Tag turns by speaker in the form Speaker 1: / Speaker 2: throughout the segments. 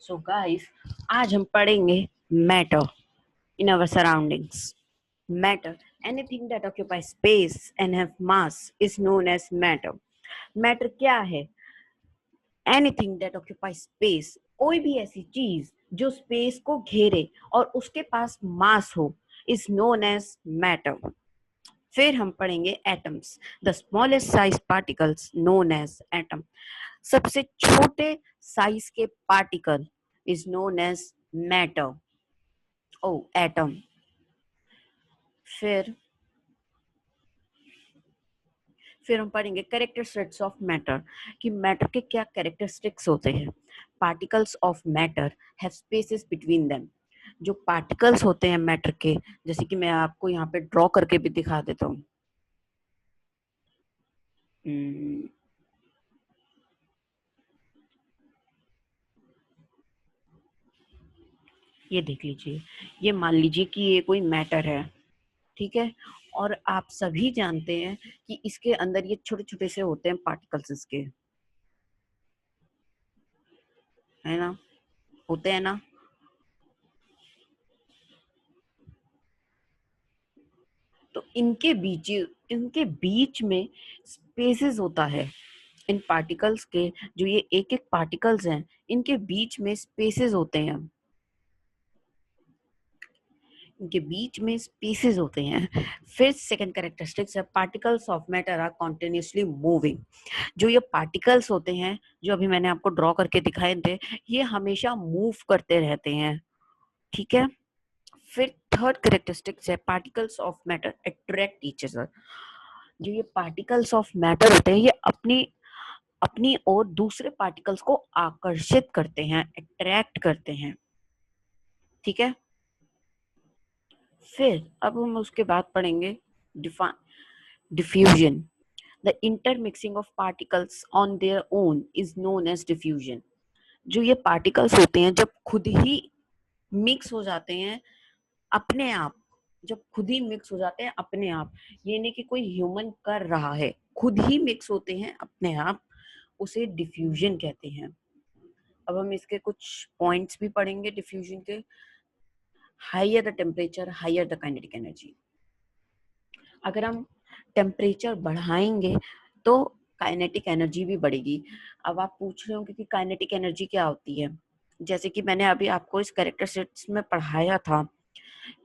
Speaker 1: So guys, आज हम पढ़ेंगे matter in our surroundings. Matter, anything that occupy space and have mass is known as matter. Matter क्या है? Anything that occupy space, कोई भी ऐसी चीज जो स्पेस को घेरे और उसके पास मास हो, इज नोन एज मैटर। फिर हम पढ़ेंगे atoms, the smallest size particles known as atom. सबसे छोटे साइज के particle is known as matter, oh atom. फिर हम पढ़ेंगे कैरेक्टरिस्टिक्स ऑफ मैटर, कि मैटर के क्या कैरेक्टरिस्टिक्स होते हैं। Particles of matter have spaces between them. जो पार्टिकल्स होते हैं मैटर के, जैसे कि मैं आपको यहाँ पे ड्रॉ करके भी दिखा देता हूँ। ये देख लीजिए, ये मान लीजिए कि ये कोई मैटर है, ठीक है। और आप सभी जानते हैं कि इसके अंदर ये छोटे छोटे से होते हैं पार्टिकल्स, इसके, है ना, होते हैं ना। तो इनके बीच में स्पेसेस होता है। इन पार्टिकल्स के, जो ये एक एक पार्टिकल्स हैं, इनके बीच में स्पेसेस होते हैं। इनके बीच में स्पेसेस होते हैं। फिर सेकंड कैरेक्टरिस्टिक्स है, particles of matter are continuously moving. जो ये पार्टिकल्स होते हैं, जो अभी मैंने आपको ड्रॉ करके दिखाए थे, ये हमेशा मूव करते रहते हैं, ठीक है। फिर थर्ड कैरेक्टरिस्टिक्स है, particles of matter attract each other. जो ये पार्टिकल्स ऑफ मैटर होते हैं, ये अपनी अपनी ओर दूसरे पार्टिकल्स को आकर्षित करते हैं, अट्रैक्ट करते हैं, ठीक है। फिर अब हम उसके बाद पढ़ेंगे diffusion, the intermixing of particles on their own is known as diffusion. जो ये पार्टिकल्स होते हैं, जब खुद ही मिक्स हो जाते हैं अपने आप, जब खुद ही मिक्स हो जाते हैं अपने आप, ये नहीं कि कोई ह्यूमन कर रहा है, खुद ही मिक्स होते हैं अपने आप, उसे डिफ्यूजन कहते हैं। अब हम इसके कुछ पॉइंट्स भी पढ़ेंगे डिफ्यूजन के। Higher the temperature, higher the kinetic energy. अगर हम टेम्परेचर बढ़ाएंगे तो काइनेटिक एनर्जी भी बढ़ेगी। अब आप पूछ रहे होंगे कि काइनेटिक एनर्जी क्या होती है। जैसे कि मैंने अभी आपको इस कैरेक्टरिस्टिक्स में पढ़ाया था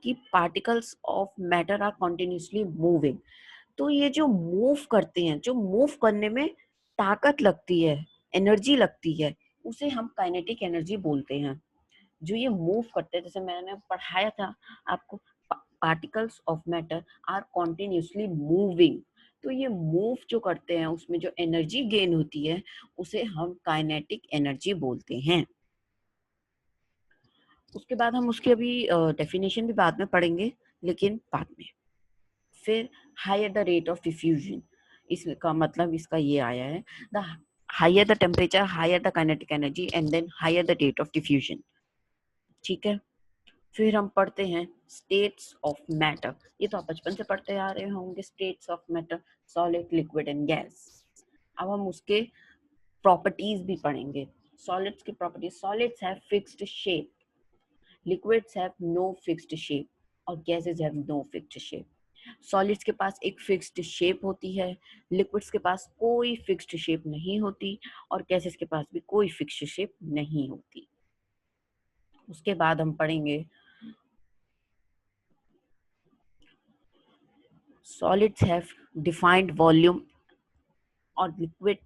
Speaker 1: कि particles of matter are continuously moving. तो ये जो मूव करते हैं, जो मूव करने में ताकत लगती है, एनर्जी लगती है, उसे हम काइनेटिक एनर्जी बोलते हैं। जो ये मूव करते हैं, जैसे मैंने पढ़ाया था आपको, particles of matter are continuously moving. तो ये मूव जो करते हैं, उसमें जो एनर्जी गेन होती है, उसे हम काइनेटिक एनर्जी बोलते हैं। उसके बाद हम उसकी अभी डेफिनेशन भी बाद में पढ़ेंगे, लेकिन बाद में। फिर higher the rate of diffusion, इसका मतलब इसका ये आया है, the higher the temperature higher the kinetic energy and then higher the rate of diffusion, ठीक है। फिर हम पढ़ते हैं स्टेट्स ऑफ मैटर। ये तो आप बचपन से पढ़ते आ रहे होंगे, states of matter, solid, liquid and gas. अब हम उसके प्रॉपर्टीज भी पढ़ेंगे। सॉलिड्स की properties, solids have fixed shape, liquids have no fixed shape और gases have no fixed shape. Solids के पास एक फिक्स्ड शेप होती है, लिक्विड्स के पास कोई फिक्स्ड शेप नहीं होती और गैसेस के पास भी कोई फिक्स्ड शेप नहीं होती। उसके बाद हम पढ़ेंगे सॉलिड्स हैव डिफाइंड वॉल्यूम और लिक्विड,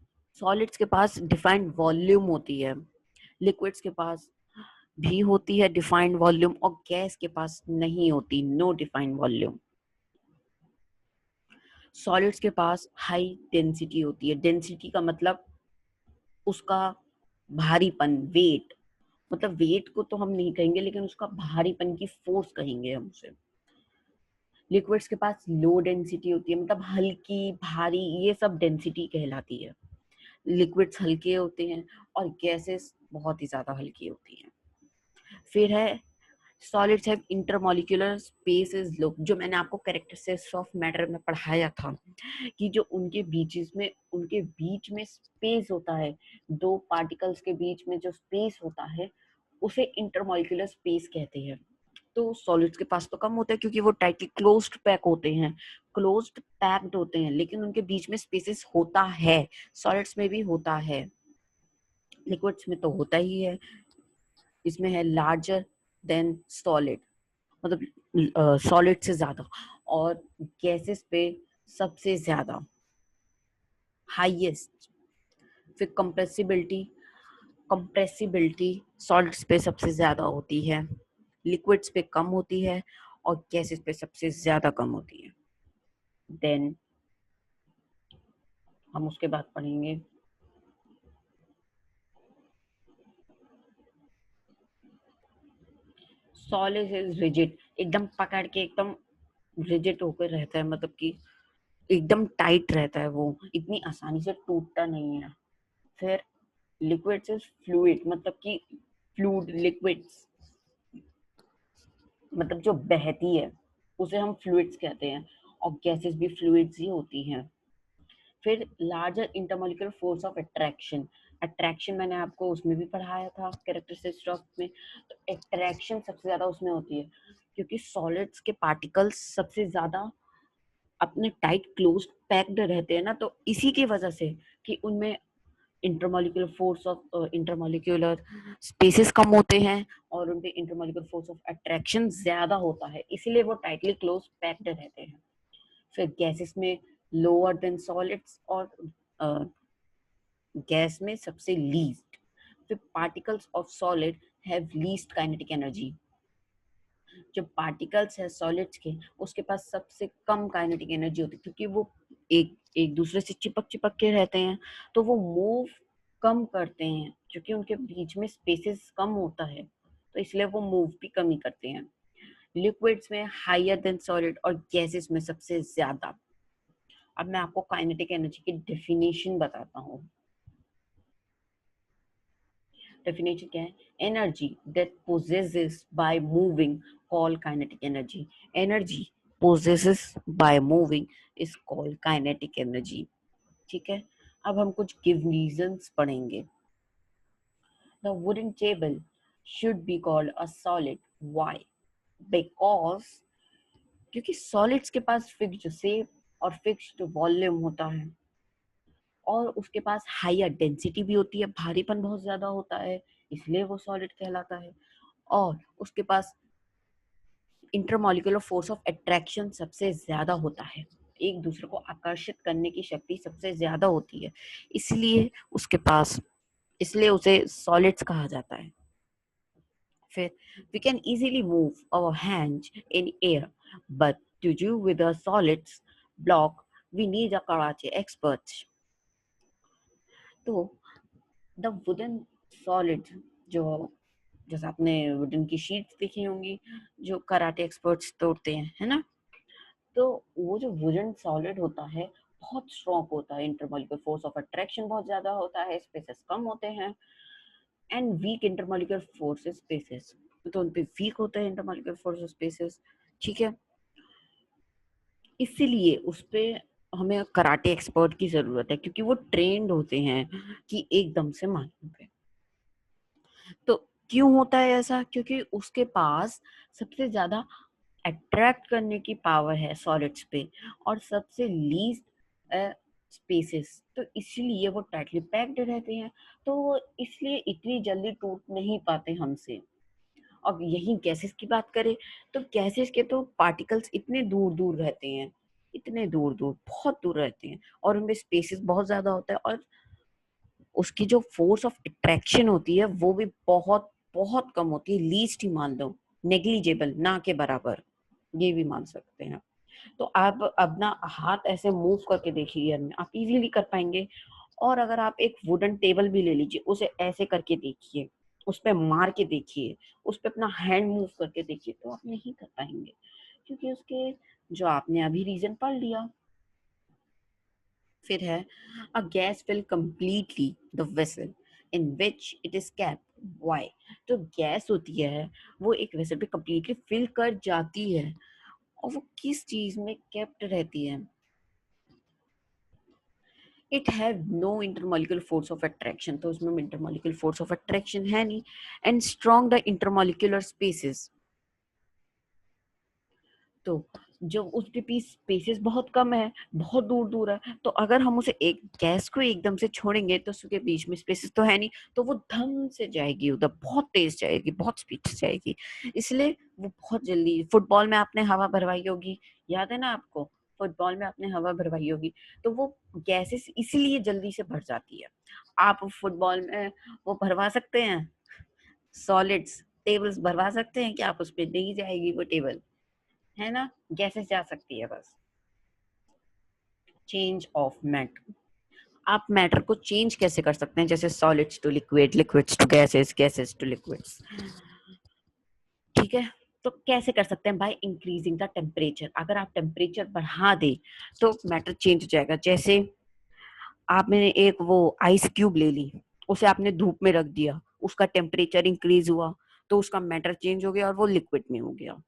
Speaker 1: सॉलिड्स के पास डिफाइंड वॉल्यूम होती है, लिक्विड्स के पास भी होती है डिफाइंड वॉल्यूम और गैस के पास नहीं होती, नो डिफाइंड वॉल्यूम। सॉलिड्स के पास हाई डेंसिटी होती है, डेंसिटी का मतलब उसका भारीपन, वेट, मतलब वेट को तो हम नहीं कहेंगे, लेकिन उसका भारीपन की फोर्स कहेंगे हम उसे। लिक्विड्स के पास लो डेंसिटी होती है, मतलब हल्की, भारी, ये सब डेंसिटी कहलाती है। लिक्विड्स हल्के होते हैं और गैसेस बहुत ही ज्यादा हल्की होती हैं। फिर है सॉलिड्स हैव इंटरमॉलिक्यूलर स्पेसेस लो, जो मैंने आपको कैरेक्टरिस्टिक्स ऑफ मैटर में पढ़ाया था, कि जो उनके बीच में स्पेस होता है, दो पार्टिकल्स के बीच में जो स्पेस होता है, उसे इंटरमॉलिक्यूलर स्पेस कहते हैं। तो सॉलिड्स के पास तो कम होता है क्योंकि वो टाइटली क्लोज्ड पैक होते हैं, क्लोज्ड पैक्ड होते हैं, लेकिन उनके बीच में स्पेसेस होता है। सॉलिड्स में भी होता है, लिक्विड्स में तो होता ही है। इसमें है लार्जर देन सॉलिड, मतलब सॉलिड से ज्यादा, और गैसेस पे सबसे ज्यादा हाईएस्ट। फिर कंप्रेसिबिलिटी, कंप्रेसिबिलिटी सॉलिड्स पे सबसे ज्यादा होती है, लिक्विड्स पे कम होती है, और गैसेस पे सबसे ज्यादा कम होती है। देन हम उसके बाद पढ़ेंगे सॉलिड इज रिजिड, एकदम पकड़ के एकदम रिजिड होकर रहता है, मतलब कि एकदम टाइट रहता है, वो इतनी आसानी से टूटता नहीं है। फिर लिक्विड्स इज फ्लूइड, मतलब कि फ्लूइड लिक्विड्स, मतलब जो बहती है उसे हम फ्लूइड्स कहते हैं, और गैसेस भी फ्लूइड्स ही होती हैं। फिर larger intermolecular force of attraction, attraction मैंने आपको उसमें भी पढ़ाया था कैरेक्टरिस्टिक्स ऑफ में। तो अट्रैक्शन सबसे ज्यादा उसमें होती है क्योंकि सॉलिड्स के पार्टिकल्स सबसे ज्यादा अपने टाइट क्लोज पैक्ड रहते हैं ना, तो इसी की वजह से कि उनमें intermolecular force of intermolecular spaces कम होते हैं और उनपे इंटरमॉलिक्यूलर फोर्स ऑफ अट्रैक्शन ज्यादा होता है, इसीलिए वो टाइटली क्लोज पैक्ड रहते हैं। फिर गैसेस में लोअर देन सॉलिड्स, और गैस में सबसे लीस्ट। फिर particles of solid have least kinetic energy, जो पार्टिकल्स है सॉलिड्स के उसके पास सबसे कम काइनेटिक एनर्जी होती है क्योंकि वो एक एक दूसरे से चिपक चिपक के रहते हैं, तो वो मूव कम करते हैं क्योंकि उनके बीच में स्पेसेस कम होता है, तो इसलिए वो मूव भी कम ही करते हैं। लिक्विड्स में हायर देन सॉलिड, और गैसेस में सबसे ज्यादा। अब मैं आपको काइनेटिक एनर्जी की डेफिनेशन बताता हूँ। डेफिनेशन क्या है? Energy that possesses by moving called kinetic energy, energy possesses by moving is called kinetic energy. ठीक है, अब हम कुछ गिव रीजंस पढ़ेंगे। The wooden table should be called a solid, why? Because क्योंकि सॉलिड्स के पास फिक्स्ड शेप और fixed volume होता है, और उसके पास हायर डेंसिटी भी होती है, भारीपन बहुत ज्यादा होता है, इसलिए वो सॉलिड कहलाता है। और उसके पास इंटरमॉलिक्यूलर फोर्स ऑफ अट्रैक्शन सबसे ज्यादा होता है, एक दूसरे को आकर्षित करने की शक्ति सबसे ज्यादा होती है, इसलिए उसके पास, इसलिए उसे सॉलिड्स कहा जाता है। फिर we can easily move our hands in air, but to do with a solids block we need a karate expert। तो द वुडन सॉलिड, जो जैसे आपने वुडन की शीट्स देखी होंगी जो कराटे एक्सपर्ट्स तोड़ते हैं, है ना, तो वो जो वुडन सॉलिड होता है बहुत स्ट्रॉन्ग होता है, इंटरमॉलिक्यूलर फोर्स ऑफ अट्रैक्शन बहुत ज्यादा होता है, स्पेसेस कम होते हैं, and weak intermolecular force spaces, तो उनपे वीक होता है इंटरमॉलिक्यूलर फोर्स स्पेसेस। ठीक है, इसीलिए उस पे हमें कराटे एक्सपर्ट की जरूरत है क्योंकि वो ट्रेंड होते हैं कि एकदम से मारने पे। तो क्यों होता है ऐसा? क्योंकि उसके पास सबसे ज्यादा अट्रैक्ट करने की पावर है सॉलिड्स पे, और सबसे लीस्ट स्पेसेस, तो इसलिए वो टाइटली पैक्ड रहते हैं, तो वो इसलिए इतनी जल्दी टूट नहीं पाते हमसे। और यही गैसेस की बात करें तो गैसेस के तो पार्टिकल्स इतने दूर दूर रहते हैं, इतने दूर दूर, बहुत दूर रहते हैं, और उनमें स्पेसेस बहुत ज्यादा होता है, और उसकी जो फोर्स ऑफ अट्रैक्शन होती है वो भी बहुत बहुत कम होती है, लीस्ट ही मान लो, नेग्लिजेबल, ना के बराबर, ये भी मान सकते हैं। तो आप अपना हाथ ऐसे मूव करके देखिए, एयर में आप इजीली कर पाएंगे। और अगर आप एक वुडन टेबल भी ले लीजिए, उसे ऐसे करके देखिए, उस पे मार के देखिए, उस पे अपना हैंड मूव करके देखिए, तो आप नहीं कर पाएंगे क्योंकि उसके जो आपने अभी रीजन पढ़ लिया। फिर है a gas fill completely the vessel in which it is kept, why? तो गैस होती है वो एक वेसल पे completely फिल कर जाती है, और वो किस चीज में केप्ट रहती है? It have no intermolecular force of attraction, तो उसमें इंटरमॉलिक्यूलर फोर्स ऑफ अट्रैक्शन है नहीं, and strong the intermolecular spaces, तो जो उसके पीस स्पेसेस बहुत कम है, बहुत दूर दूर है, तो अगर हम उसे एक गैस को एकदम से छोड़ेंगे तो उसके बीच में स्पेसेस तो है नहीं, तो वो धम से जाएगी उधर, बहुत तेज जाएगी, बहुत स्पीड से जाएगी, इसलिए वो बहुत जल्दी। फुटबॉल में आपने हवा भरवाई होगी, याद है ना आपको, फुटबॉल में आपने हवा भरवाई होगी, तो वो गैसेस इसीलिए जल्दी से भर जाती है। आप फुटबॉल में वो भरवा सकते हैं, सॉलिड्स टेबल्स भरवा सकते हैं कि आप उस पर नहीं जाएगी वो टेबल, है ना, गैसेस जा सकती है बस। चेंज ऑफ मैटर, आप मैटर को चेंज कैसे कर सकते हैं, जैसे solids to liquid, liquids to gases, gases to liquids, ठीक है। तो कैसे कर सकते हैं, बाय इंक्रीजिंग द टेम्परेचर, अगर आप टेम्परेचर बढ़ा दे तो मैटर चेंज हो जाएगा। जैसे आपने एक वो आइस क्यूब ले ली, उसे आपने धूप में रख दिया, उसका टेम्परेचर इंक्रीज हुआ तो उसका मैटर चेंज हो गया और वो लिक्विड में हो गया।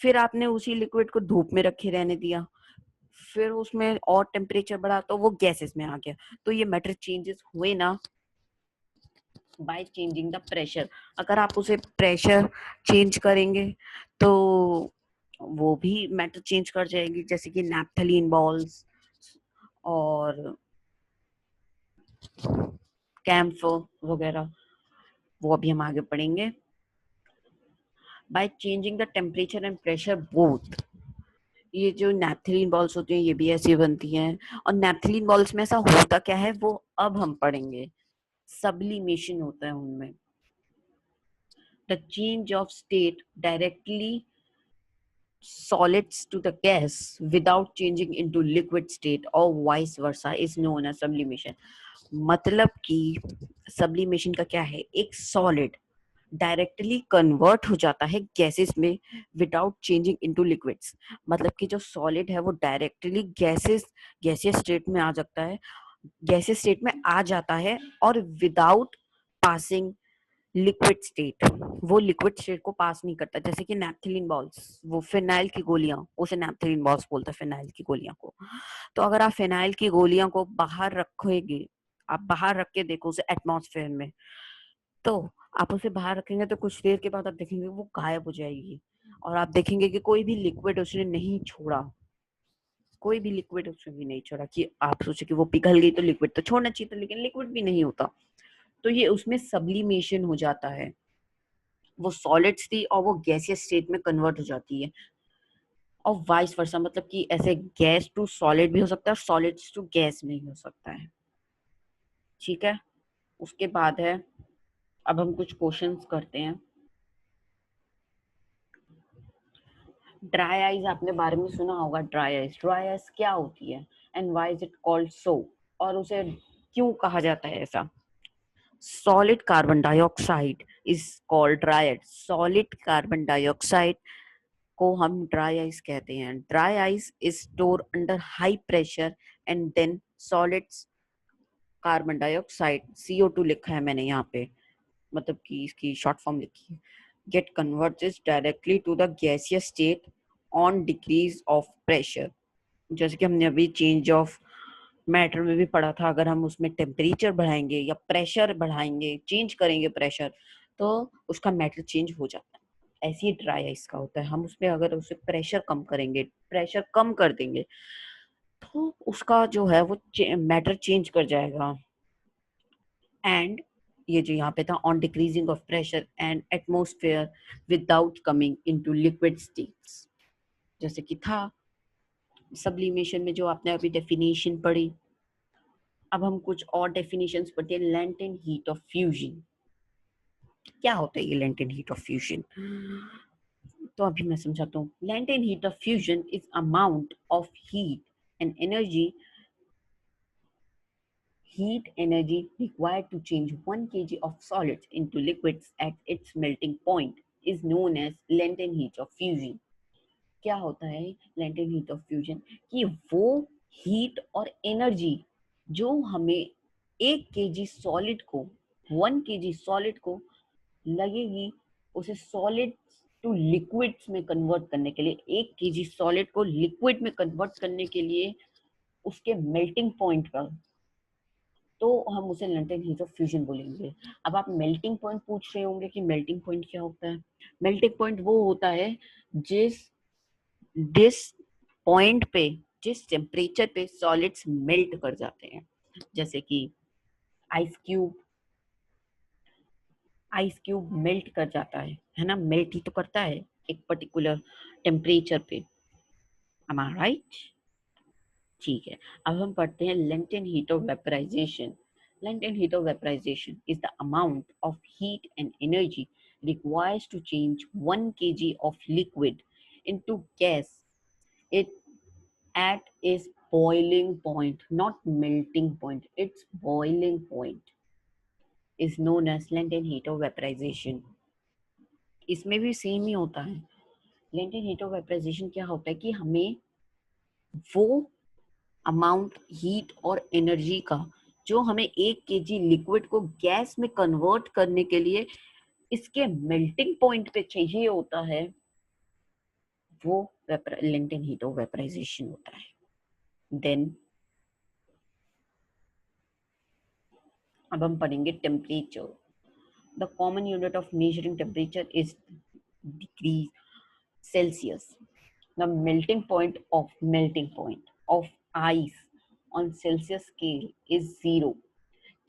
Speaker 1: फिर आपने उसी लिक्विड को धूप में रखे रहने दिया, फिर उसमें और टेम्परेचर बढ़ा तो वो गैसेस में आ गया, तो ये मैटर चेंजेस हुए ना बाय चेंजिंग द प्रेशर। अगर आप उसे प्रेशर चेंज करेंगे तो वो भी मैटर चेंज कर जाएगी, जैसे कि नैप्थलीन बॉल्स और कैम्फर वगैरह, वो अभी हम आगे पढ़ेंगे। By changing the temperature and pressure both, ये जो नैप्थलीन बॉल्स होती हैं ये भी ऐसी बनती हैं, और नैप्थलीन बॉल्स में ऐसा होता क्या है वो अब हम पढ़ेंगे, सब्लिमेशन होता है उनमें। The change of state directly solids to the gas without changing into liquid state or vice versa is known as sublimation। मतलब कि sublimation का क्या है, एक solid डायरेक्टली कन्वर्ट हो जाता है गैसेस में विदाउट चेंजिंग इनटू लिक्विड्स, मतलब कि जो सॉलिड है वो डायरेक्टली गैसियस स्टेट में आ जाता है, गैसियस स्टेट में आ जाता है और विदाउट पासिंग लिक्विड स्टेट, वो लिक्विड स्टेट को पास नहीं करता। जैसे कि नैप्थलीन बॉल्स, वो फिनाइल की गोलियां, उसे नैप्थलीन बॉल्स बोलते हैं फिनाइल की गोलियां को। तो अगर आप फिनाइल की गोलियां को बाहर रखोगे, आप बाहर रख के देखो उसे एटमॉस्फेयर में, तो आप उसे बाहर रखेंगे तो कुछ देर के बाद आप देखेंगे वो गायब हो जाएगी, और आप देखेंगे कि कोई भी लिक्विड उसने नहीं छोड़ा, कोई भी लिक्विड उसने भी नहीं छोड़ा, कि आप सोचे कि वो पिघल गई तो लिक्विड तो छोड़ना चाहिए था, लेकिन लिक्विड भी नहीं होता, तो ये उसमें सब्लिमेशन हो जाता है, वो सॉलिड्स थी और वो गैसियस स्टेट में कन्वर्ट हो जाती है, और वाइस वर्सा, मतलब कि ऐसे गैस टू सॉलिड भी हो सकता है और सॉलिड्स टू गैस में ही हो सकता है, ठीक है। उसके बाद है, अब हम कुछ क्वेश्चंस करते हैं। ड्राई आइज आपने बारे में सुना होगा, ड्राई आइज, ड्राई आइज क्या होती है and why is it called so, और उसे क्यों कहा जाता है ऐसा। Solid carbon dioxide is called dry ice, solid carbon dioxide को हम ड्राई आइस कहते हैं। Dry ice is store under high pressure and then solids carbon dioxide, CO2 लिखा है मैंने यहाँ पे, मतलब कि इसकी शॉर्ट फॉर्म लिखी है, get converted directly to the gaseous state on decrease of pressure. जैसे कि हमने अभी चेंज ऑफ मैटर में भी पढ़ा था, अगर हम उसमें टेम्परेचर बढ़ाएंगे या प्रेशर बढ़ाएंगे, चेंज करेंगे प्रेशर, तो उसका मैटर चेंज हो जाता है। ऐसे ही ड्राई आइस का होता है, हम उसमें अगर उसे प्रेशर कम करेंगे, प्रेशर कम कर देंगे, तो उसका जो है वो मैटर चेंज कर जाएगा। एंड ये जो यहाँ पे था, on decreasing of pressure and atmosphere without coming into liquid states, जैसे कि था सब्लिमेशन में जो आपने अभी डेफिनेशन पढ़ी। अब हम कुछ और डेफिनेशंस पढ़ते हैं। लैटेंट हीट ऑफ फ्यूजन, क्या होता है ये लैटेंट हीट ऑफ फ्यूजन, तो अभी मैं समझाता हूँ। Latent heat of fusion is amount of heat and energy, heat energy required to change 1 kg of solids into liquids at its melting point is known as latent heat of fusion। क्या होता है latent heat of fusion, कि वो heat और energy जो हमें 1 kg solid को, 1 kg solid को लगेगी, उसे सॉलिड टू लिक्विड्स में कन्वर्ट करने के लिए, 1 kg सॉलिड को लिक्विड में कन्वर्ट करने के लिए उसके मेल्टिंग पॉइंट पर तो हम उसे लेंटेन हीट ऑफ फ्यूजन बोलेंगे। अब आप मेल्टिंग पॉइंट पूछ रहे होंगे कि मेल्टिंग पॉइंट क्या होता है। मेल्टिंग पॉइंट वो होता है जिस जिस पॉइंट पे, जिस टेम्परेचर पे सॉलिड्स मेल्ट कर जाते हैं। जैसे कि ice cube, ice cube melt कर जाता है ना, मेल्ट ही तो करता है एक पर्टिकुलर टेम्परेचर पे। Am I right? ठीक है, अब हम पढ़ते हैं latent heat of vaporisation. Latent heat of vaporization is the amount of heat and energy required to change 1 kg of liquid into gas. It at its boiling point, not melting point, its boiling point is known as latent heat of vaporization. इसमें भी same ही होता है। latent heat of vaporization क्या होता है कि हमें वो अमाउंट हीट और एनर्जी का जो हमें 1 kg लिक्विड को गैस में कन्वर्ट करने के लिए इसके मेल्टिंग पॉइंट पे चाहिए होता है, वो लेंटेन हीट ऑफ वेपराइजेशन होता है। देन अब हम पढ़ेंगे temperature. The common unit of measuring temperature is degree Celsius. The melting point of ice on Celsius scale is 0,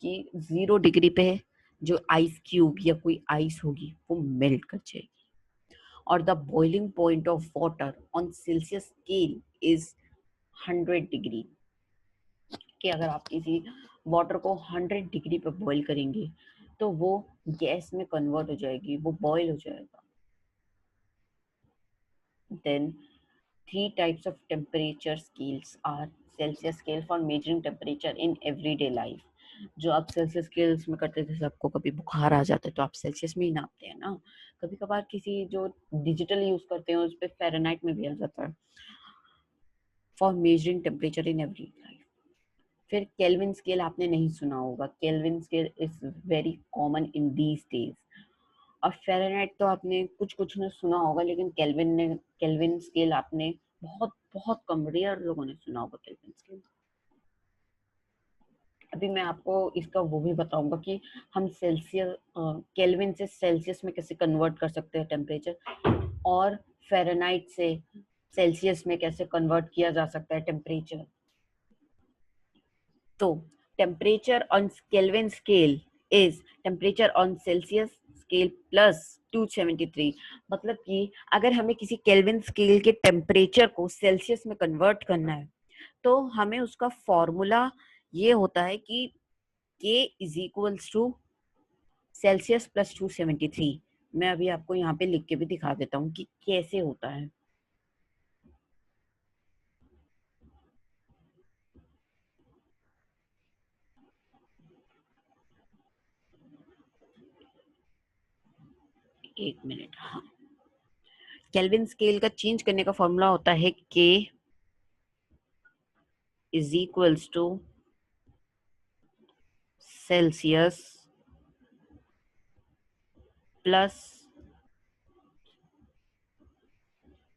Speaker 1: कि 0 डिग्री पे जो आइस क्यूब या कोई आइस होगी वो मेल्ट कर जाएगी। और the boiling point of water on Celsius scale is 100 degree, कि अगर आप किसी वाटर को 100 डिग्री पे बॉईल करेंगे तो वो गैस में कन्वर्ट हो जाएगी, वो बॉईल हो जाएगा। Then 3 types of temperature scales are Celsius scale for measuring temperature in everyday life. जो आप सेल्सियस स्केल्स में करते थे, जैसे आपको कभी बुखार आ जाता है तो आप सेल्सियस में ही नापते हैं ना। कभी कभार किसी जो डिजिटल यूज करते हैं उस पर फ़ारेनहाइट में भी आ जाता है। For measuring temperature in every life. फिर केल्विन स्केल आपने नहीं सुना होगा, kelvin scale is very common in these days. और फ़ारेनहाइट तो आपने कुछ कुछ ने सुना होगा, लेकिन केल्विन स्केल आपने बहुत बहुत कम, रेयर लोगों ने सुना होगा केल्विन स्केल। अभी मैं आपको इसका वो भी बताऊंगा कि हम सेल्सियस केल्विन से सेल्सियस में कैसे कन्वर्ट कर सकते हैं टेम्परेचर, और फ़ारेनहाइट से सेल्सियस में कैसे कन्वर्ट किया जा सकता है टेम्परेचर। तो temperature on kelvin scale is temperature on Celsius scale plus 273। मतलब कि अगर हमें किसी केल्विन स्केल के टेम्परेचर को सेल्सियस में कन्वर्ट करना है तो हमें उसका फॉर्मूला ये होता है कि K is equals to Celsius plus 273। मैं अभी आपको यहाँ पे लिख के भी दिखा देता हूँ कि कैसे होता है। एक मिनट। हाँ, केल्विन स्केल का चेंज करने का फॉर्मूला होता है K is equals to Celsius plus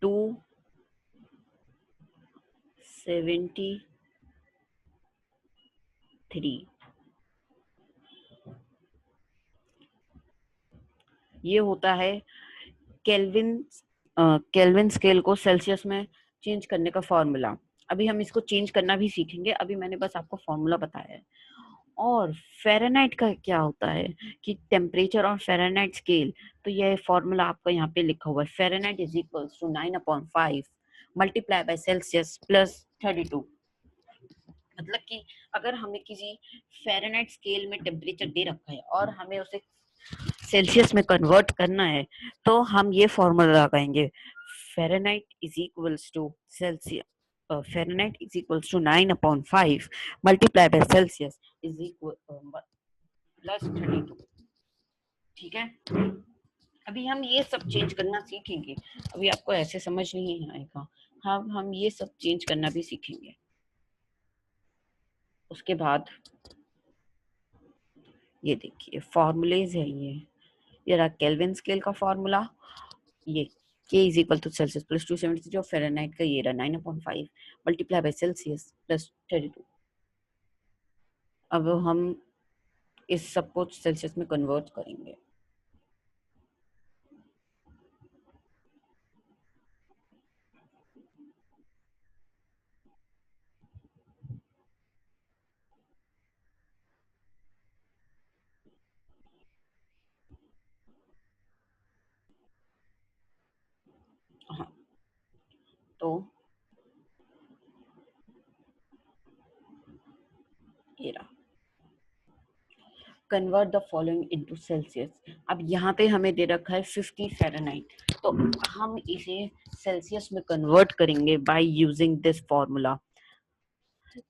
Speaker 1: 273। ये होता है केल्विन केल्विन स्केल को सेल्सियस में चेंज करने का फॉर्मूला। अभी हम इसको चेंज करना भी सीखेंगे, अभी मैंने बस आपको फॉर्मूला बताया है। और फ़ारेनहाइट का क्या होता है कि टेम्परेचर और फ़ारेनहाइट स्केल, तो यह फॉर्मूला आपका यहाँ पे लिखा हुआ है। Fahrenheit is equals to 9/5 multiply by Celsius plus 32। मतलब कि अगर हमें किसी फ़ारेनहाइट स्केल में टेम्परेचर दे रखा है और हमें उसे सेल्सियस में कन्वर्ट करना है तो हम ये फॉर्मूला लगाएंगे। Fahrenheit is equals to Celsius, Fahrenheit is equals to 9/5 multiply by Celsius is equal plus 32। ठीक है, अभी हम ये सब चेंज करना सीखेंगे। अभी आपको ऐसे समझ नहीं आएगा, हम ये सब चेंज करना भी सीखेंगे। उसके बाद ये देखिए फॉर्मूलेज है, ये रहा केल्विन स्केल का फॉर्मूला, ये K is equal to Celsius plus 273, और फ़ारेनहाइट का ये रहा 9/5 मल्टीप्लाई बाय सेल्सियस प्लस 32। अब हम इस सब को सेल्सियस में कन्वर्ट करेंगे। हाँ, तो ये रहा, convert the following into Celsius. अब यहाँ पे हमें दे रखा है 50 फ़ारेनहाइट, तो हम इसे सेल्सियस में कन्वर्ट करेंगे बाय यूजिंग दिस फॉर्मूला।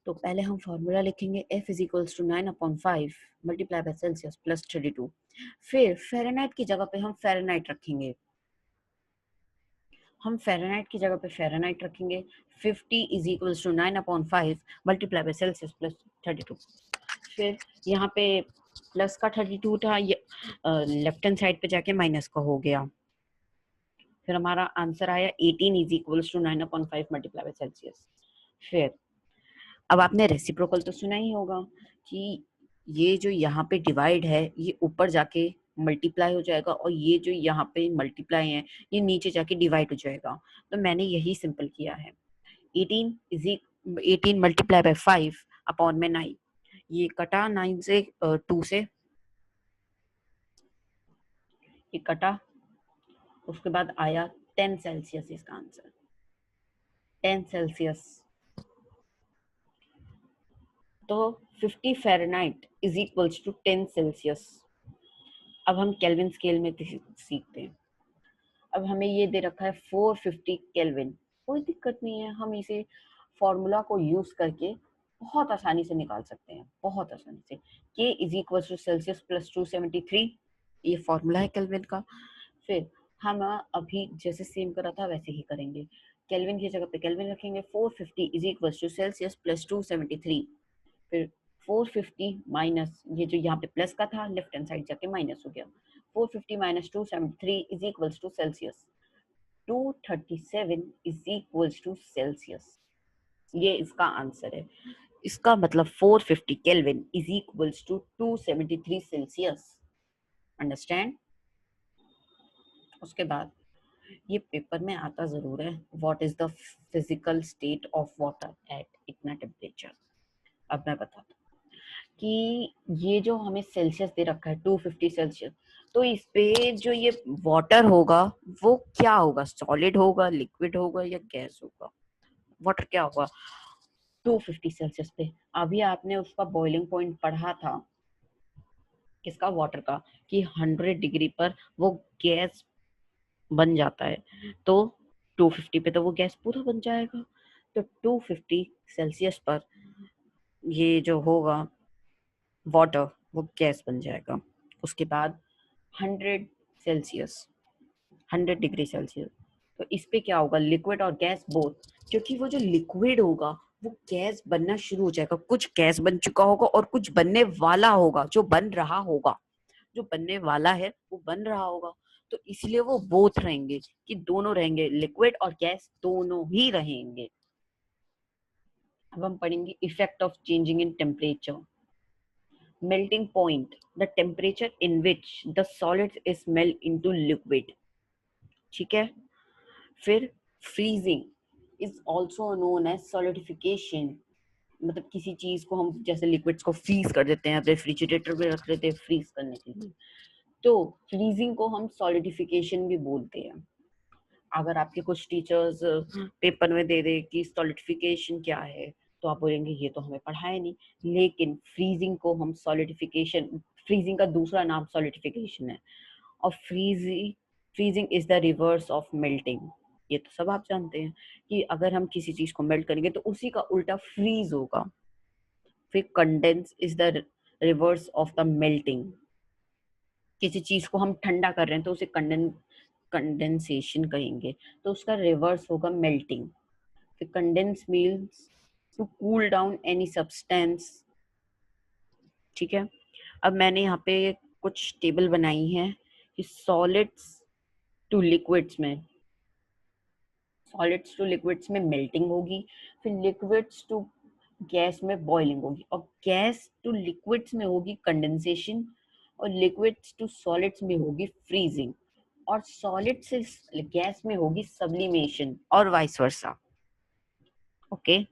Speaker 1: तो पहले हम फॉर्मूला लिखेंगे F is equals to 9/5 multiply by Celsius plus 32। फिर फ़ारेनहाइट की जगह पे हम फ़ारेनहाइट रखेंगे, हम फ़ारेनहाइट की जगह पे फ़ारेनहाइट रखेंगे। 50 is equals to 9/5 multiply by Celsius plus 32। फिर यहाँ पे प्लस का 32 था, ये लेफ्ट हैंड साइड पे जाके माइनस का हो गया। फिर हमारा आंसर आया 18 is equals to 9/5 multiply by Celsius. फिर अब आपने रेसिप्रोकल तो सुना ही होगा कि ये जो यहाँ पे डिवाइड है ये ऊपर जाके मल्टीप्लाई हो जाएगा, और ये जो यहाँ पे मल्टीप्लाई है ये नीचे जाके डिवाइड हो जाएगा। तो मैंने यही सिंपल किया है। 18 इज 18 मल्टीप्लाई बाय 5 अपॉन में 9, ये कटा 9 से 2 से, ये कटा, उसके बाद आया 10 सेल्सियस इसका आंसर, 10 सेल्सियस। तो 50 Fahrenheit is equals to 10 Celsius. अब हम केल्विन स्केल में सीखते हैं। अब हमें ये दे रखा है 450 केल्विन, कोई दिक्कत नहीं है, हम इसे फॉर्मूला को यूज करके बहुत आसानी से निकाल सकते हैं, बहुत आसानी से। K is equal to Celsius plus 273, ये फॉर्मूला है केल्विन का। फिर हम अभी जैसे सेम करा था वैसे ही करेंगे, केल्विन की जगह पे केल्विन रखेंगे। 450 is equal to Celsius plus 273। फिर 450 माइनस ये जो यहाँ पे प्लस का था लेफ्ट हैंड साइड जाके माइनस हो गया। 450 minus 273 is equals to Celsius, 237 is equals to Celsius. ये इसका आंसर है। इसका मतलब 450 Kelvin is equals to 273 Celsius. Understand? उसके बाद ये पेपर में आता जरूर है, what is the physical state of water at इतना टेम्परेचर। अब मैं बताता हूँ कि ये जो हमें सेल्सियस दे रखा है 250 सेल्सियस, तो इस पे जो ये वाटर होगा वो क्या होगा, सॉलिड होगा, लिक्विड होगा या गैस होगा? वाटर क्या होगा 250 सेल्सियस पे? अभी आपने उसका बॉइलिंग पॉइंट पढ़ा था किसका, वाटर का, कि 100 डिग्री पर वो गैस बन जाता है, तो 250 पे तो वो गैस पूरा बन जाएगा। तो 250 सेल्सियस पर ये जो होगा वाटर वो गैस बन जाएगा। उसके बाद 100 सेल्सियस, 100 डिग्री सेल्सियस, तो इस पे क्या होगा, लिक्विड और गैस बोथ। क्योंकि वो जो लिक्विड होगा वो गैस बनना शुरू हो जाएगा, कुछ गैस बन चुका होगा और कुछ बनने वाला होगा, जो बन रहा होगा, जो बनने वाला है वो बन रहा होगा। तो इसलिए वो बोथ रहेंगे, कि दोनों रहेंगे, लिक्विड और गैस दोनों ही रहेंगे। अब हम पढ़ेंगे effect of changing in temperature. melting point, the temperature in which the solid is melt into liquid। ठीक है? फिर freezing is also known as solidification, मतलब किसी चीज को हम जैसे लिक्विड्स को फ्रीज कर देते हैं, रेफ्रिजरेटर में रख देते हैं फ्रीज करने के लिए, तो फ्रीजिंग को हम सॉलिडिफिकेशन भी बोलते हैं। अगर आपके कुछ टीचर्स पेपर में दे दे कि सॉलिडिफिकेशन क्या है, तो आप बोलेंगे ये तो हमें पढ़ाया नहीं, लेकिन फ्रीजिंग को हम सॉलिडिफिकेशन, फ्रीजिंग का दूसरा नाम सॉलिडिफिकेशन है। और freezing is the reverse of melting, ये तो सब आप जानते हैं कि अगर हम किसी चीज को मेल्ट करेंगे तो उसी का उल्टा फ्रीज होगा। फिर condense is the reverse of the melting, किसी चीज को हम ठंडा कर रहे हैं तो उसे कंडेंसेशन कहेंगे, तो उसका रिवर्स होगा मेल्टिंग। फिर condense means to cool down any substance. ठीक है? अब मैंने यहाँ पे कुछ टेबल बनाई है कि सॉलिड्स टू लिक्विड्स में मेल्टिंग होगी, फिर लिक्विड्स टू गैस में बॉइलिंग होगी, और गैस टू लिक्विड्स में होगी कंडेंसेशन, और लिक्विड्स टू सॉलिड्स में होगी फ्रीजिंग, और सॉलिड से गैस में होगी सब्लिमेशन, और vice versa. Okay.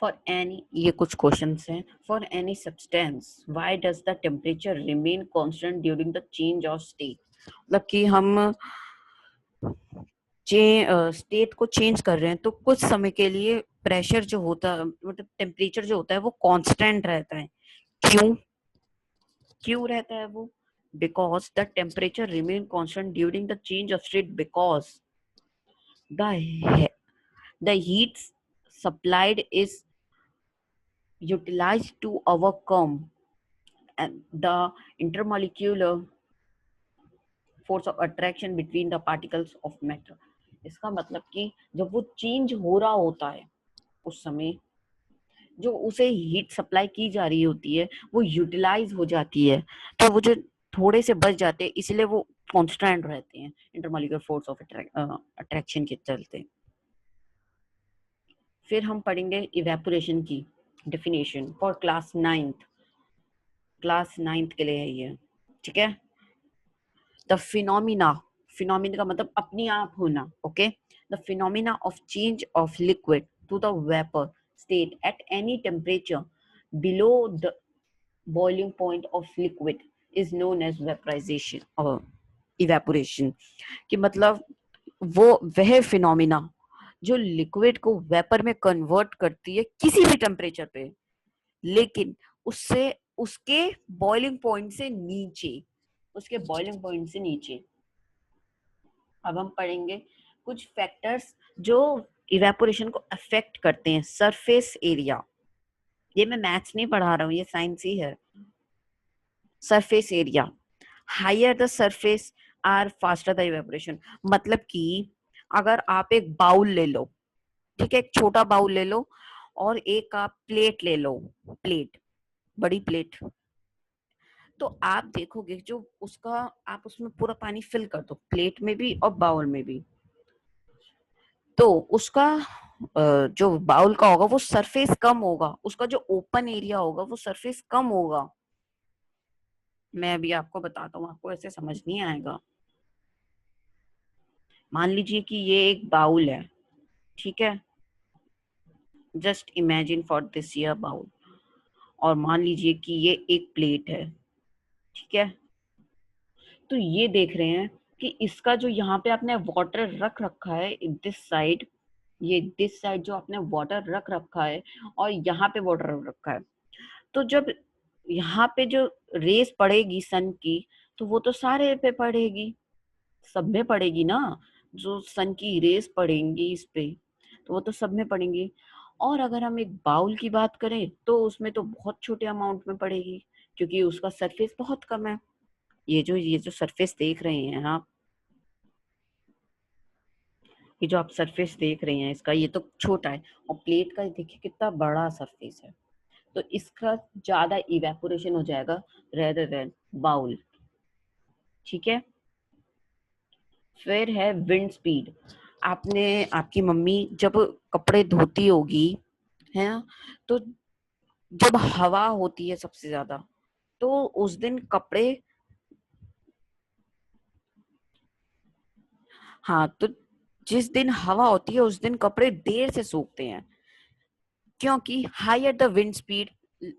Speaker 1: For any, ये कुछ क्वेश्चंस हैं। For any substance why does the temperature remain constant during the change of state. मतलब कि हम स्टेट को चेंज कर रहे हैं तो कुछ समय के लिए प्रेशर जो होता है, मतलब टेम्परेचर जो होता है वो कांस्टेंट रहता है। क्यों क्यों रहता है वो? Because the temperature remain constant during the change of state, because the the heat supplied is utilized to overcome and the intermolecular force of attraction between the particles of matter। इसका मतलब कि जब वो चेंज हो रहा होता है उस समय जो उसे हीट सप्लाई की जा रही होती है वो यूटिलाइज हो जाती है, तो वो जो थोड़े से बच जाते हैं इसलिए वो कांस्टेंट रहते हैं इंटरमॉलिक्यूलर फोर्स ऑफ अट्रैक्शन के चलते। फिर हम पढ़ेंगे इवेपोरेशन की डेफिनेशन फॉर क्लास नाइन्थ के लिए है ये। ठीक है। द फिनोमिना, फिनोमिना का मतलब अपने आप होना। Okay. The phenomena of change of liquid to the vapour state at any temperature below the boiling point of liquid is known as vaporisation और इवेपोरेशन। कि मतलब वो वह फिनोमिना जो लिक्विड को वेपर में कन्वर्ट करती है किसी भी टेम्परेचर पे, लेकिन उससे उसके बॉइलिंग पॉइंट से नीचे, उसके बॉइलिंग पॉइंट से नीचे। अब हम पढ़ेंगे कुछ फैक्टर्स जो इवेपोरेशन को अफेक्ट करते हैं। सरफेस एरिया, ये मैं मैथ्स नहीं पढ़ा रहा हूँ, ये साइंस ही है। Surface area, higher the surface are faster the evaporation. मतलब कि अगर आप एक बाउल ले लो, ठीक है, एक छोटा बाउल ले लो और एक आप प्लेट ले लो, प्लेट, बड़ी प्लेट, तो आप देखोगे जो उसका, आप उसमें पूरा पानी फिल कर दो, प्लेट में भी और बाउल में भी, तो उसका जो बाउल का होगा वो सरफेस कम होगा, उसका जो ओपन एरिया होगा वो सरफेस कम होगा। मैं अभी आपको बताता हूँ, आपको ऐसे समझ नहीं आएगा। मान लीजिए कि ये एक बाउल है, ठीक है, just imagine for this year bowl, और मान लीजिए कि ये एक प्लेट है, ठीक है। तो ये देख रहे हैं कि इसका जो यहाँ पे आपने वाटर रख रखा है दिस साइड, ये दिस साइड जो आपने वाटर रख रखा है और यहाँ पे वाटर रख रखा है, तो जब यहाँ पे जो रेस पड़ेगी सन की, तो वो तो सारे पे पड़ेगी, सब में पड़ेगी ना। जो सन की रेस पड़ेंगी इस पे, तो वो तो सब में पड़ेंगी। और अगर हम एक बाउल की बात करें तो उसमें तो बहुत छोटे अमाउंट में पड़ेगी, क्योंकि उसका सरफेस बहुत कम है। ये जो सरफेस देख रहे हैं आप, ये जो आप सरफेस देख रहे हैं इसका, ये तो छोटा है, और प्लेट का देखिए कितना बड़ा सरफेस है, तो इसका ज्यादा इवेपोरेशन हो जाएगा रेदर देन बाउल। ठीक है। फिर है विंड स्पीड। आपने, आपकी मम्मी जब कपड़े धोती होगी, है ना, तो जब हवा होती है सबसे ज्यादा, तो उस दिन कपड़े, हाँ, तो जिस दिन हवा होती है उस दिन कपड़े देर से सूखते हैं, क्योंकि higher the wind speed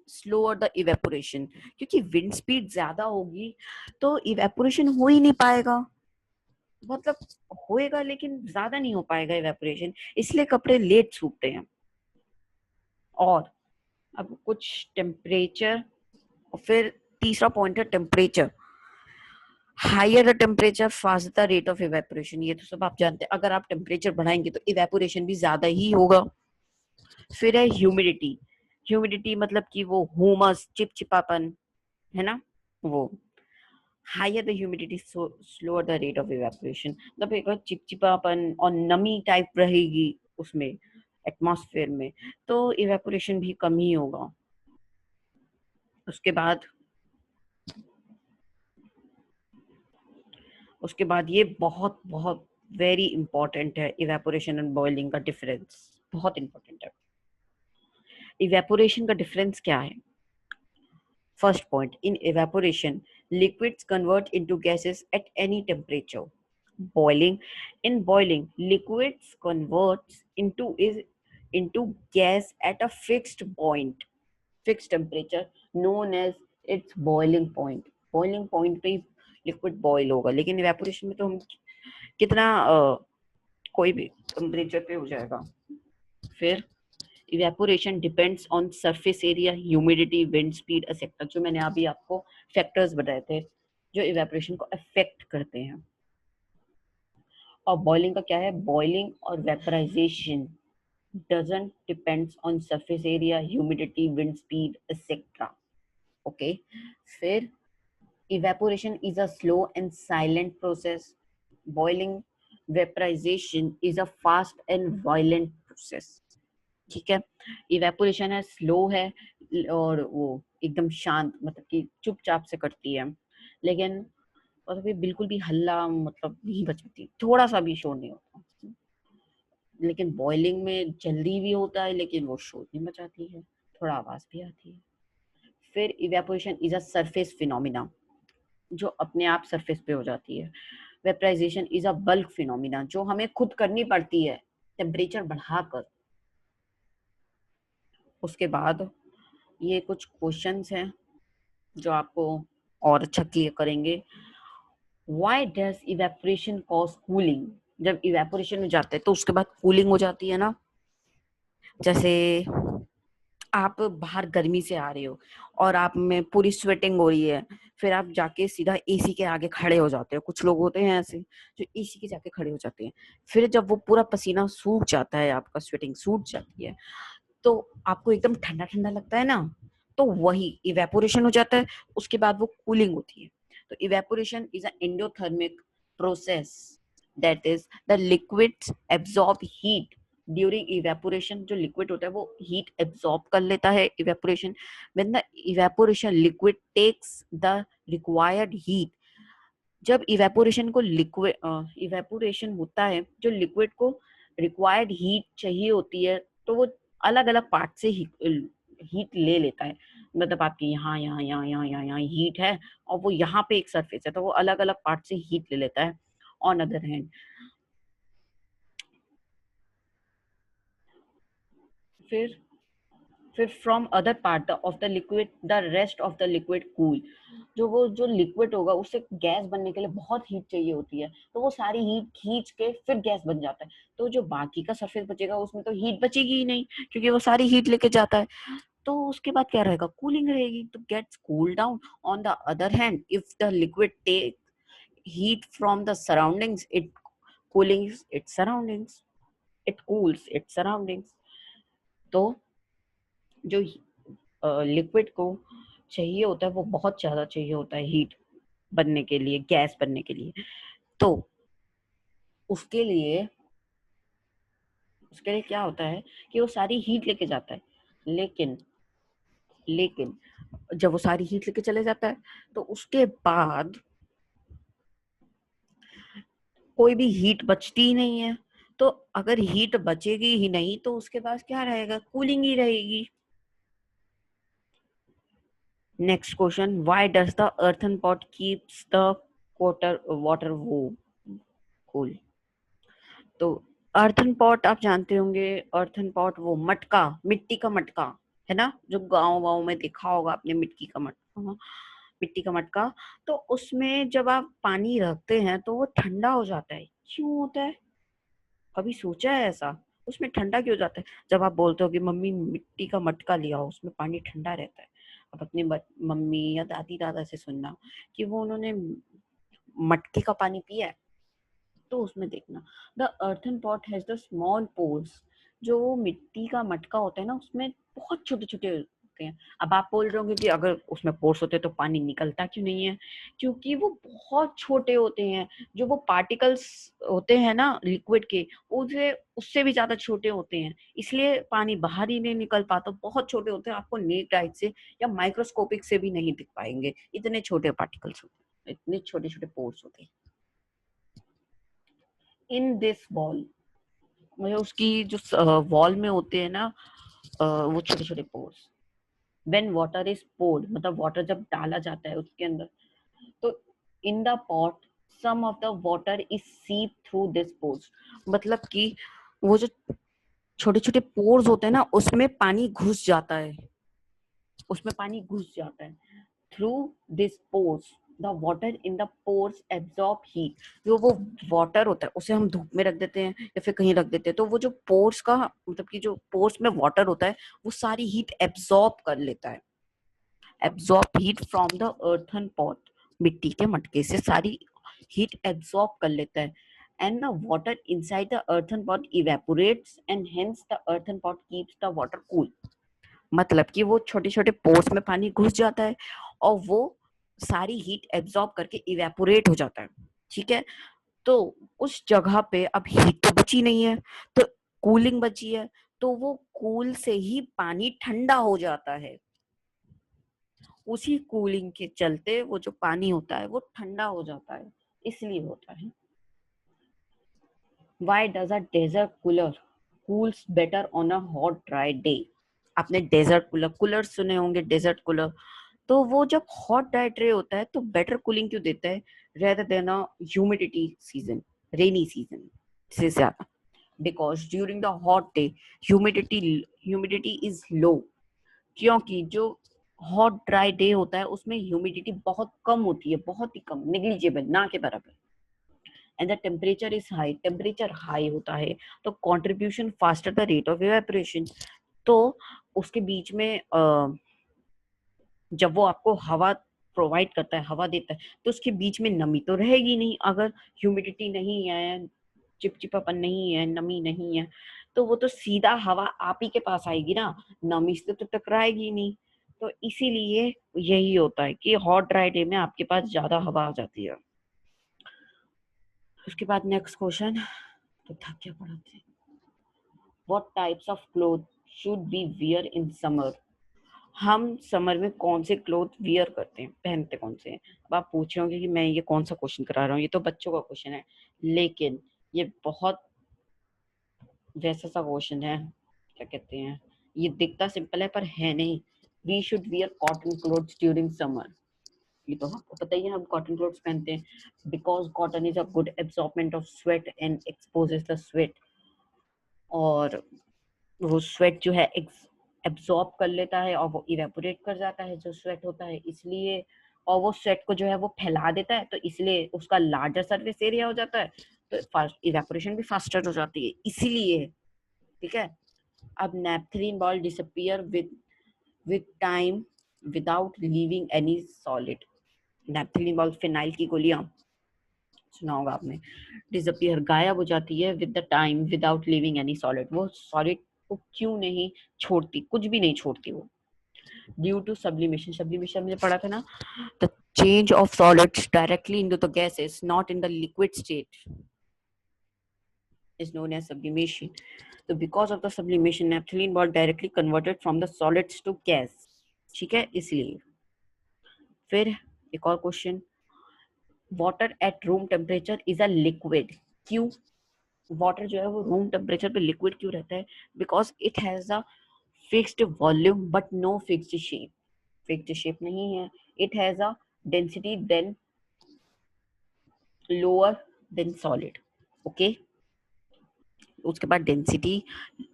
Speaker 1: slower the evaporation. क्योंकि विंड स्पीड ज्यादा होगी तो इवेपोरेशन हो ही नहीं पाएगा, मतलब होएगा लेकिन ज्यादा नहीं हो पाएगा इवेपोरेशन, इसलिए कपड़े लेट सूखते हैं। और अब कुछ टेम्परेचर, फिर तीसरा पॉइंट है temperature. Higher the temperature fast the rate of evaporation, ये तो सब आप जानते हैं, अगर आप टेम्परेचर बढ़ाएंगे तो इवेपोरेशन भी ज्यादा ही होगा। फिर है ह्यूमिडिटी। ह्यूमिडिटी मतलब कि वो हुमस, चिपचिपापन, है ना, वो higher the humidity slower the rate of evaporation, मतलब एक चिपचिपापन और नमी टाइप रहेगी उसमें एटमॉस्फेयर में, तो इवेपोरेशन भी कम ही होगा। उसके बाद, उसके बाद ये बहुत बहुत वेरी इंपॉर्टेंट है इवेपोरेशन एंड बॉइलिंग का डिफरेंस, बहुत इंपॉर्टेंट है। इवेपोरेशन का डिफरेंस क्या है? First point, in evaporation liquids convert into gases at any temperature. Boiling, in boiling liquids converts into gas at a fixed point, fixed temperature known as its boiling point. boiling point पे liquid boil होगा, लेकिन evaporation में तो हम कितना कोई भी temperature पे हो जाएगा। फिर evaporation depends on surface area, humidity, wind speed etcetera, जो मैंने अभी आपको फैक्टर्स बताए थे जो इवेपोरेशन को अफेक्ट करते हैं। और बॉइलिंग का क्या है? बॉइलिंग और vaporisation doesn't depends on surface area, humidity, wind speed, etc. Okay. फिर evaporation is a slow and silent process. Boiling, vaporization is a fast and violent process. ठीक है, इवेपोरेशन है, स्लो है, और वो एकदम शांत, मतलब कि चुपचाप से करती है, लेकिन मतलब कि बिल्कुल भी हल्ला मतलब नहीं बचाती, थोड़ा सा भी शोर नहीं होता। लेकिन बॉइलिंग में जल्दी भी होता है, लेकिन वो शोर नहीं मचाती है, थोड़ा आवाज भी आती है। फिर evaporation is a surface phenomena, जो अपने आप सरफेस पे हो जाती है। Vaporisation is a bulk phenomena, जो हमें खुद करनी पड़ती है टेम्परेचर बढ़ाकर। उसके बाद ये कुछ क्वेश्चंस हैं जो आपको और अच्छा क्लियर करेंगे। Why does evaporation cause cooling? जब इवेपोरेशन में जाते हैं तो उसके बाद कूलिंग हो जाती है ना। जैसे आप बाहर गर्मी से आ रहे हो और आप में पूरी स्वेटिंग हो रही है, फिर आप जाके सीधा एसी के आगे खड़े हो जाते हो। कुछ लोग होते हैं ऐसे जो एसी के जाके खड़े हो जाते हैं। फिर जब वो पूरा पसीना सूख जाता है, आपका स्वेटिंग सूख जाती है, तो आपको एकदम ठंडा ठंडा लगता है ना, तो वही इवेपोरेशन हो जाता है। उसके बाद वो कूलिंग होती है। तो evaporation is a endothermic process, that is the liquids absorb heat during evaporation. जो लिक्विड होता है वो हीट एब्सॉर्ब कर लेता है evaporation. When the evaporation liquid takes the required heat, जब इवेपोरेशन को लिक्विड इवेपोरेशन होता है, जो लिक्विड को रिक्वायर्ड हीट चाहिए होती है, तो वो अलग अलग पार्ट से हीट ले लेता है। मतलब आपके यहाँ यहाँ यहाँ यहाँ यहाँ यहाँ हीट है, और वो यहाँ पे एक सरफेस है, तो वो अलग अलग पार्ट से हीट ले लेता है। ऑन अदर हैंड, फिर from other part of the liquid the rest of the liquid cool. जो लिक्विड होगा उसे गैस बनने के लिए बहुत हीट चाहिए होती है, तो वो सारी हीट खींच के फिर गैस बन जाता है। तो जो बाकी का सरफेस बचेगा उसमें तो हीट बचेगी ही नहीं, क्योंकि वो सारी हीट लेके जाता है। तो उसके बाद क्या रहेगा? कूलिंग रहेगी, तो gets cool down. On the other hand, if the liquid take heat from the surroundings, it cooling its surroundings, it cools its surroundings. तो जो लिक्विड को चाहिए होता है वो बहुत ज्यादा चाहिए होता है हीट बनने के लिए, गैस बनने के लिए। तो उसके लिए क्या होता है कि वो सारी हीट लेके जाता है, लेकिन लेकिन जब वो सारी हीट लेके चले जाता है, तो उसके बाद कोई भी हीट बचती ही नहीं है। तो अगर हीट बचेगी ही नहीं तो उसके पास क्या रहेगा? कूलिंग ही रहेगी। Next question, why does the earthen pot keeps the water cool? तो अर्थन पॉट आप जानते होंगे। अर्थन पॉट वो मटका, मिट्टी का मटका है ना, जो गांव वाँव में देखा होगा आपने, मिट्टी का मटका, मिट्टी का मटका। तो उसमें जब आप पानी रखते हैं तो वो ठंडा हो जाता है। क्यों होता है? कभी सोचा है ऐसा? उसमें ठंडा क्यों हो जाता है? जब आप बोलते हो कि मम्मी मिट्टी का मटका लिया हो, उसमें पानी ठंडा रहता है, अब अपनी मम्मी या दादी दादा से सुनना कि वो उन्होंने मटके का पानी पिया है, तो उसमें देखना the earthen pot has the small pores. जो मिट्टी का मटका होता है ना, उसमें बहुत छोटे छोटे होते हैं। अब आप बोल रहे होंगे कि अगर उसमें पोर्स होते तो पानी निकलता क्यों नहीं है? क्योंकि वो बहुत छोटे होते हैं। जो वो पार्टिकल्स होते हैं ना लिक्विड के, उसे उससे भी ज्यादा छोटे होते हैं, इसलिए पानी बाहर ही नहीं निकल पाता। बहुत छोटे होते हैं, आपको नेक्ड आई से या माइक्रोस्कोपिक से भी नहीं दिख पाएंगे, इतने छोटे पार्टिकल्स होते हैं, इतने छोटे छोटे पोर्स होते हैं। इन दिस वॉल, मतलब उसकी जो वॉल में होते हैं ना वो छोटे छोटे pores, when water is poured, मतलब वाटर जब डाला जाता है उसके अंदर, तो in the pot some of the water is seep through this pores, मतलब कि वो जो छोटे छोटे पोर्स होते हैं ना उसमें पानी घुस जाता है, उसमें पानी घुस जाता है। Through this pores the water in the pores absorb heat, जो वो वाटर होता है उसे हम धूप में रख देते हैं या फिर कहीं रख देते हैं, तो वो जो पोर्स का मतलब कि जो पोर्स में वाटर होता है वो सारी हीट एब्जॉर्ब कर लेता है, absorb heat from the earthen pot, मिट्टी के मटके से सारी हीट एब्जॉर्ब कर लेता है, and the water inside the earthen pot evaporates and hence the earthen pot keeps the water cool, मतलब कि वो छोटे छोटे पोर्स में पानी घुस जाता है और वो सारी हीट एब्जॉर्ब करके इवेपोरेट हो जाता है, ठीक है। तो उस जगह पे अब हीट तो बची नहीं है, तो कूलिंग बची है, तो वो कूल से ही पानी ठंडा हो जाता है, उसी कूलिंग के चलते वो जो पानी होता है वो ठंडा हो जाता है, इसलिए होता है। Why does a desert cooler cools better on a hot dry day? आपने डेजर्ट कूलर कूलर सुने होंगे, डेजर्ट कूलर, तो वो जब हॉट ड्राई डे होता है तो बेटर कूलिंग क्यों देता है रेदर देन अ ह्यूमिडिटी सीजन, रेनी सीजन से ज्यादा, because during the hot day humidity humidity is low, क्योंकि जो हॉट ड्राई डे होता है उसमें ह्यूमिडिटी बहुत कम होती है, बहुत ही कम, नेग्लिजिबल, ना के बराबर, and the temperature is high, temperature high होता है तो contribution faster the rate of evaporation, तो उसके बीच में जब वो आपको हवा प्रोवाइड करता है, हवा देता है, तो उसके बीच में नमी तो रहेगी नहीं, अगर ह्यूमिडिटी नहीं है, चिपचिपापन नहीं है, नमी नहीं है, तो वो तो सीधा हवा आप ही के पास आएगी ना, नमी से तो टकराएगी नहीं, तो इसीलिए यही होता है कि हॉट ड्राई डे में आपके पास ज्यादा हवा आ जाती है। उसके बाद नेक्स्ट क्वेश्चन, तो थक क्या पढ़ाते हैं, what types of cloth should be wear in summer, हम समर में कौन से क्लोथ वियर करते हैं, पहनते कौन से हैं। अब आप पूछ रहे होंगे कि मैं ये कौन सा क्वेश्चन करा रहा हूँ, ये तो बच्चों का क्वेश्चन है, लेकिन ये बहुत वैसा सा क्वेश्चन है, क्या कहते हैं, ये दिखता सिंपल है पर है नहीं। We should wear cotton clothes during summer, ये तो आपको पता ही है, हम कॉटन क्लोथ्स पहनते हैं, because cotton is a good absorbment of sweat and exposes the sweat, और वो स्वेट जो है एब्जॉर्ब कर लेता है और वो इवेपोरेट कर जाता है जो स्वेट होता है, इसलिए, और वो स्वेट को जो है वो फैला देता है, तो इसलिए उसका लार्जर सरफेस एरिया हो जाता है, तो इवेपोरेशन भी फास्टर हो जाती है, इसीलिए, ठीक है। अब naphthalene ball disappear with time without leaving any solid, naphthalene ball phenyl की गोलियां सुना होगा आपने, डिसअपियर गायब हो जाती है with the time without leaving any solid, वो सॉलिड को क्यों नहीं छोड़ती, कुछ भी नहीं छोड़ती वो, ड्यू टू सब्लिमेशन, सब्लिमेशन हमने पढ़ा था ना, the change of solids directly into the gases not in the liquid state is known as sublimation. So because of the sublimation naphthalene was directly converted from the solids to gas, ठीक है, इसलिए। फिर एक और question, water at room temperature is a liquid, क्यों water जो है वो रूम टेम्परेचर पे लिक्विड क्यों रहता है, because it has a fixed volume but no fixed shape, fixed shape नहीं है, it has a density then lower than solid, okay, उसके बाद डेंसिटी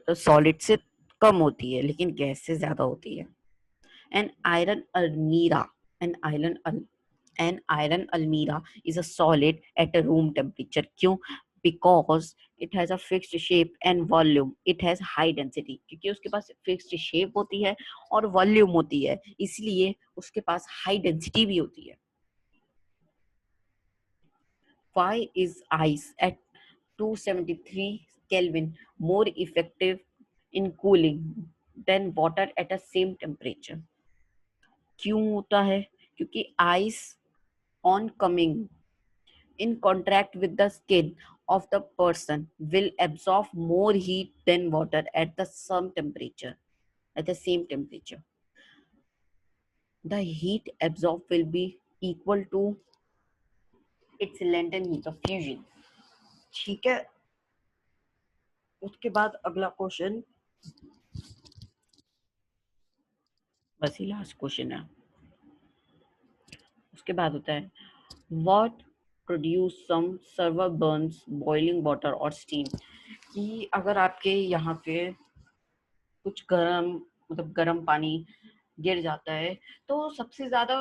Speaker 1: सॉलिड से कम होती है लेकिन गैस से ज्यादा होती है। An iron almirah, an iron an iron almirah is a solid at a room temperature, क्यों, because it has a fixed shape and volume, it has high density, क्योंकि उसके पास fixed shape होती है और वॉल्यूम होती है, इसलिए उसके पास हाई डेंसिटी भी होती है। Why is ice at 273 Kelvin more effective in cooling than water at a same temperature? क्यों होता है, क्योंकि ice on coming in contact with the skin of the person will absorb more heat than water at the same temperature. The heat absorbed will be equal to its length and heat of fusion. ठीक है, उसके बाद अगला question, बस ये last question है, उसके बाद होता है what produce some severe burns boiling water और स्टीम। कि अगर आपके यहाँ पे कुछ गर्म, मतलब गर्म पानी गिर जाता है, तो सबसे ज्यादा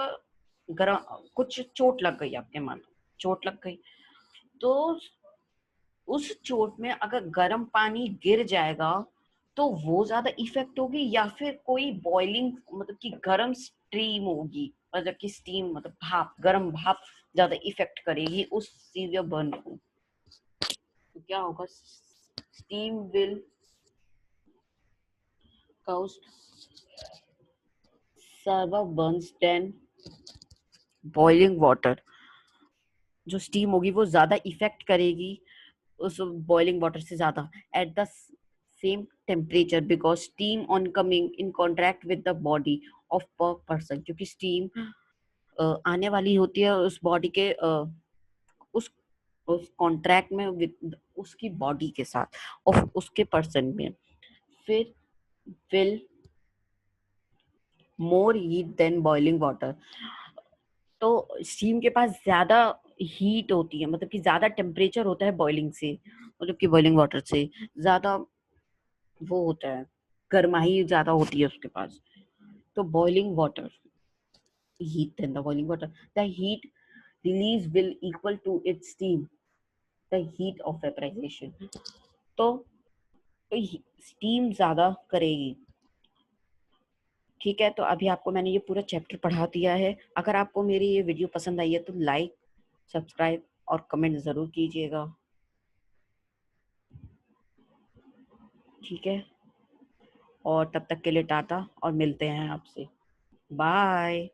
Speaker 1: गर्म, कुछ चोट लग गई आपके, मान लो चोट लग गई, तो उस चोट में अगर गर्म पानी गिर जाएगा तो वो ज्यादा इफेक्ट होगी, या फिर कोई बॉइलिंग मतलब कि गर्म स्ट्रीम होगी, मतलब कि स्टीम मतलब भाप, गर्म भाप ज्यादा इफेक्ट करेगी उस सीवियर बर्न को। तो क्या होगा, steam will cause server burns than boiling water. जो स्टीम होगी वो ज्यादा इफेक्ट करेगी उस बॉइलिंग वाटर से ज्यादा, at the same temperature, because steam on coming in contract with the body of पर पर्सन, क्योंकि स्टीम आने वाली होती है उस बॉडी के उस उस कॉन्ट्रैक्ट में विद उसकी बॉडी के साथ और उसके पर्सन में, फिर will more heat than boiling water. तो स्टीम के पास ज्यादा हीट होती है, मतलब कि ज्यादा टेम्परेचर होता है बॉइलिंग से, मतलब कि बॉइलिंग वाटर से ज्यादा वो होता है, गर्माही ज्यादा होती है उसके पास। तो boiling water heat than the boiling water, the heat release will equal to its steam, the heat of vaporization। तो स्टीम ज्यादा करेगी। ठीक है, तो अभी आपको मैंने ये पूरा चैप्टर पढ़ा दिया है। अगर आपको मेरी ये वीडियो पसंद आई है तो लाइक, सब्सक्राइब और कमेंट जरूर कीजिएगा। ठीक है, और तब तक के लिए टाटा, और मिलते हैं आपसे। बाय।